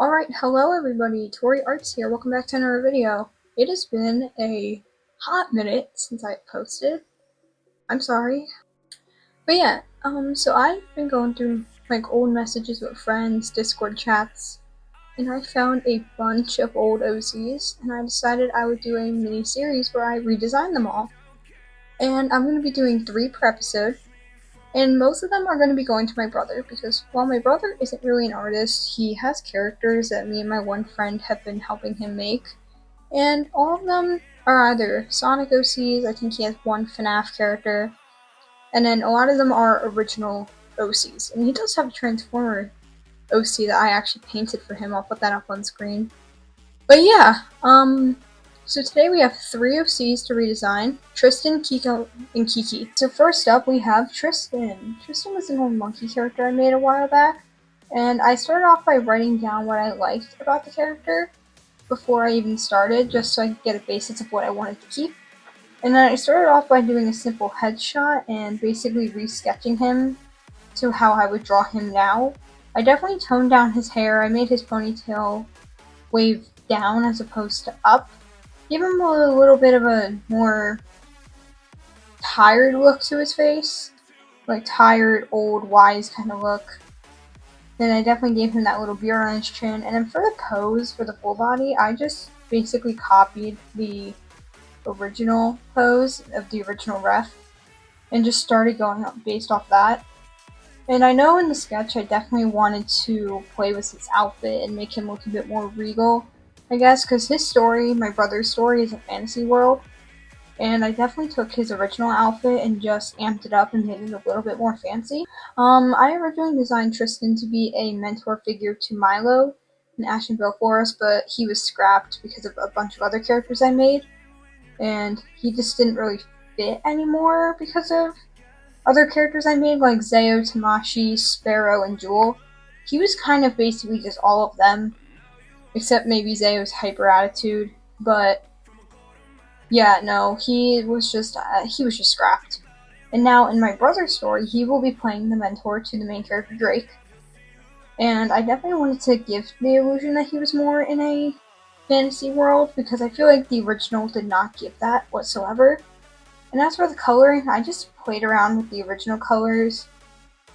Alright, hello everybody, Tori Arts here, welcome back to another video. It has been a hot minute since I posted. I'm sorry. But yeah, so I've been going through like old messages with friends, Discord chats, and I found a bunch of old OCs, and I decided I would do a mini series where I redesign them all. And I'm going to be doing 3 per episode. And most of them are going to be going to my brother, because while my brother isn't really an artist, he has characters that me and my one friend have been helping him make. And all of them are either Sonic OCs, I think he has one FNAF character, and then a lot of them are original OCs. And he does have a Transformer OC that I actually painted for him, I'll put that up on screen. But yeah, so today we have 3 OCs to redesign, Tristan, Kiko, and Kiki. So first up we have Tristan. Tristan was an old monkey character I made a while back, and I started off by writing down what I liked about the character before I even started, just so I could get a basis of what I wanted to keep. And then I started off by doing a simple headshot and basically resketching him to how I would draw him now. I definitely toned down his hair, I made his ponytail wave down as opposed to up. Give him a little bit of a more tired look to his face. Like tired, old, wise kind of look. Then I definitely gave him that little beard on his chin. And then for the pose, for the full body, I just basically copied the original pose of the original ref and just started going up based off that. And I know in the sketch I definitely wanted to play with his outfit and make him look a bit more regal, I guess, because his story, my brother's story, is a fantasy world. And I definitely took his original outfit and just amped it up and made it a little bit more fancy. I originally designed Tristan to be a mentor figure to Milo in Ashenville Forest, but he was scrapped because of a bunch of other characters I made, and he just didn't really fit anymore because of other characters I made, like Zayo, Tamashi, Sparrow, and Jewel. He was kind of basically just all of them, except maybe Zayo's hyper attitude, but yeah, no, he was just scrapped. And now in my brother's story, he will be playing the mentor to the main character Drake. And I definitely wanted to give the illusion that he was more in a fantasy world, because I feel like the original did not give that whatsoever. And as for the coloring, I just played around with the original colors.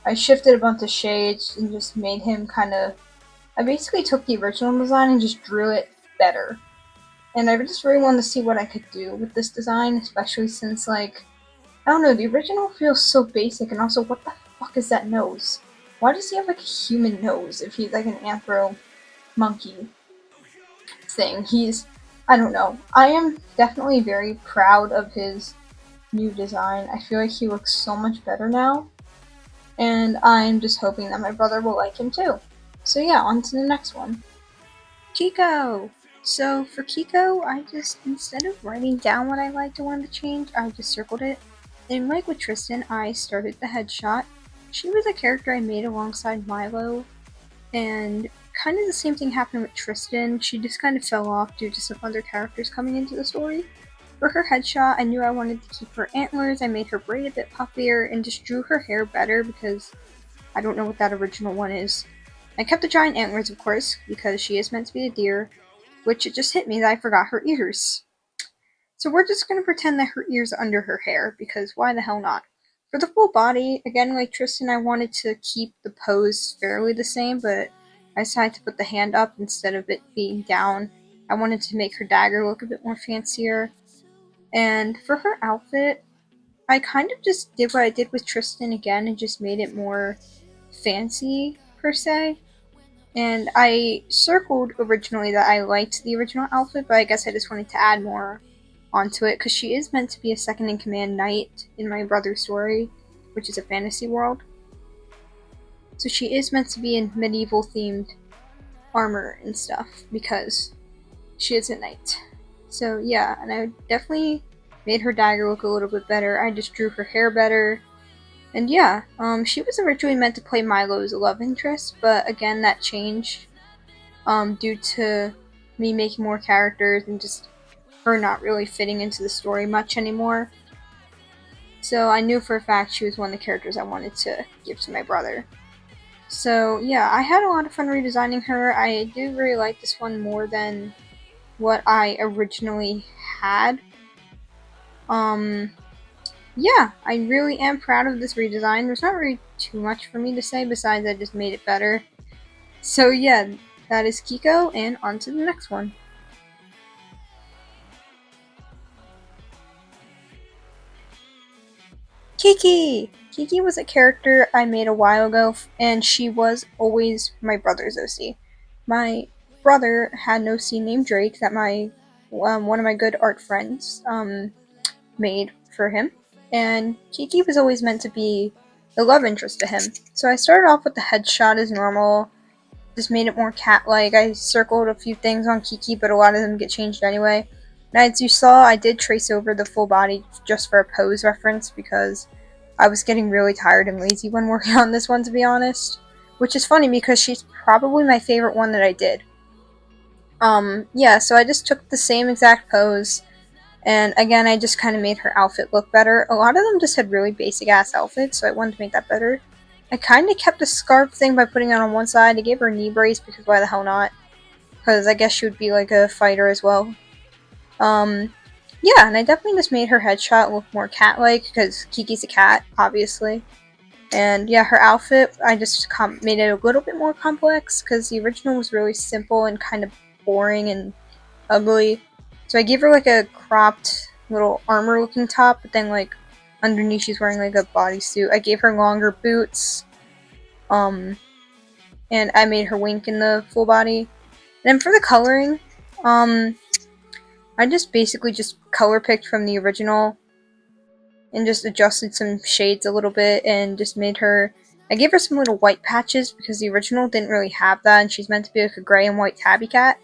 I shifted a bunch of shades and just made him I basically took the original design and just drew it better. And I just really wanted to see what I could do with this design, especially since, like, I don't know, the original feels so basic, and also, what the fuck is that nose? Why does he have, like, a human nose if he's, like, an anthro monkey thing? I don't know. I am definitely very proud of his new design. I feel like he looks so much better now, and I'm just hoping that my brother will like him too. So yeah, on to the next one. Kiko! So for Kiko, I just, instead of writing down what I liked and wanted to change, I just circled it. And like with Tristan, I started the headshot. She was a character I made alongside Milo, and kind of the same thing happened with Tristan. She just kind of fell off due to some other characters coming into the story. For her headshot, I knew I wanted to keep her antlers. I made her braid a bit puffier and just drew her hair better because I don't know what that original one is. I kept the giant antlers, of course, because she is meant to be a deer, which it just hit me that I forgot her ears. So we're just going to pretend that her ears are under her hair, because why the hell not? For the full body, again, like Tristan, I wanted to keep the pose fairly the same, but I decided to put the hand up instead of it being down. I wanted to make her dagger look a bit more fancier. And for her outfit, I kind of just did what I did with Tristan again and just made it more fancy, per se. And I circled originally that I liked the original outfit, but I guess I just wanted to add more onto it, because she is meant to be a second-in-command knight in my brother's story, which is a fantasy world. So she is meant to be in medieval-themed armor and stuff, because she is a knight. So yeah, and I definitely made her dagger look a little bit better. I just drew her hair better. And yeah, she was originally meant to play Milo's love interest, but again, that changed due to me making more characters and just her not really fitting into the story much anymore. So I knew for a fact she was one of the characters I wanted to give to my brother. So yeah, I had a lot of fun redesigning her. I do really like this one more than what I originally had. Um, yeah, I really am proud of this redesign. There's not really too much for me to say besides I just made it better. So yeah, that is Kiko, and on to the next one. Kiki! Kiki was a character I made a while ago, and she was always my brother's OC. My brother had an OC named Drake that my one of my good art friends made for him, and Kiki was always meant to be the love interest to him. So I started off with the headshot as normal, just made it more cat-like. I circled a few things on Kiki, but a lot of them get changed anyway. And as you saw, I did trace over the full body just for a pose reference because I was getting really tired and lazy when working on this one, to be honest. Which is funny because she's probably my favorite one that I did. Yeah, so I just took the same exact pose, and again, I just kind of made her outfit look better. A lot of them just had really basic ass outfits, so I wanted to make that better. I kind of kept the scarf thing by putting it on one side. I gave her a knee brace because why the hell not? Because I guess she would be like a fighter as well. Um, yeah, and I definitely just made her headshot look more cat-like because Kiki's a cat, obviously. And yeah, her outfit, I just made it a little bit more complex because the original was really simple and kind of boring and ugly. So I gave her like a cropped little armor looking top, but then like underneath she's wearing like a bodysuit. I gave her longer boots, and I made her wink in the full body. And then for the coloring, I just basically just color picked from the original and just adjusted some shades a little bit and just made her. I gave her some little white patches because the original didn't really have that, and she's meant to be like a gray and white tabby cat.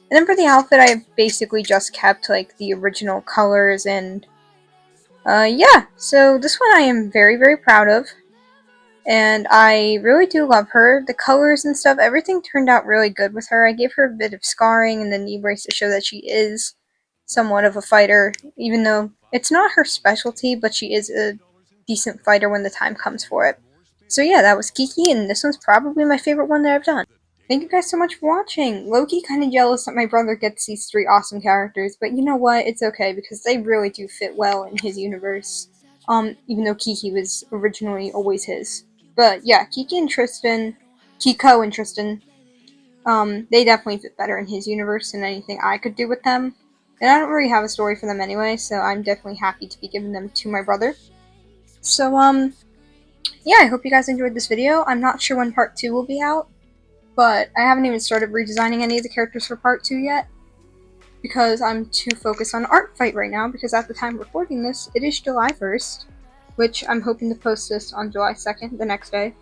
And then for the outfit, I basically just kept like the original colors and yeah. So this one I am very, very proud of. And I really do love her. The colors and stuff, everything turned out really good with her. I gave her a bit of scarring and the knee brace to show that she is somewhat of a fighter, even though it's not her specialty, but she is a decent fighter when the time comes for it. So yeah, that was Kiki, and this one's probably my favorite one that I've done. Thank you guys so much for watching. Low-key kind of jealous that my brother gets these three awesome characters, but you know what? It's okay because they really do fit well in his universe. Even though Kiki was originally always his. But yeah, Kiko and Tristan, they definitely fit better in his universe than anything I could do with them. And I don't really have a story for them anyway, so I'm definitely happy to be giving them to my brother. So, yeah, I hope you guys enjoyed this video. I'm not sure when part 2 will be out, but I haven't even started redesigning any of the characters for part 2 yet, because I'm too focused on Art Fight right now, because at the time of recording this, it is July 1st, which I'm hoping to post this on July 2nd, the next day.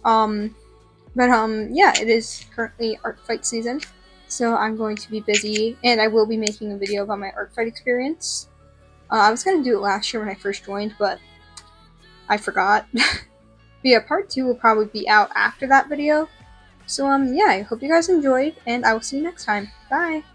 Yeah, it is currently Art Fight season, so I'm going to be busy, and I will be making a video about my Art Fight experience. I was going to do it last year when I first joined, but I forgot. But yeah, part 2 will probably be out after that video. So, yeah, I hope you guys enjoyed, and I will see you next time. Bye!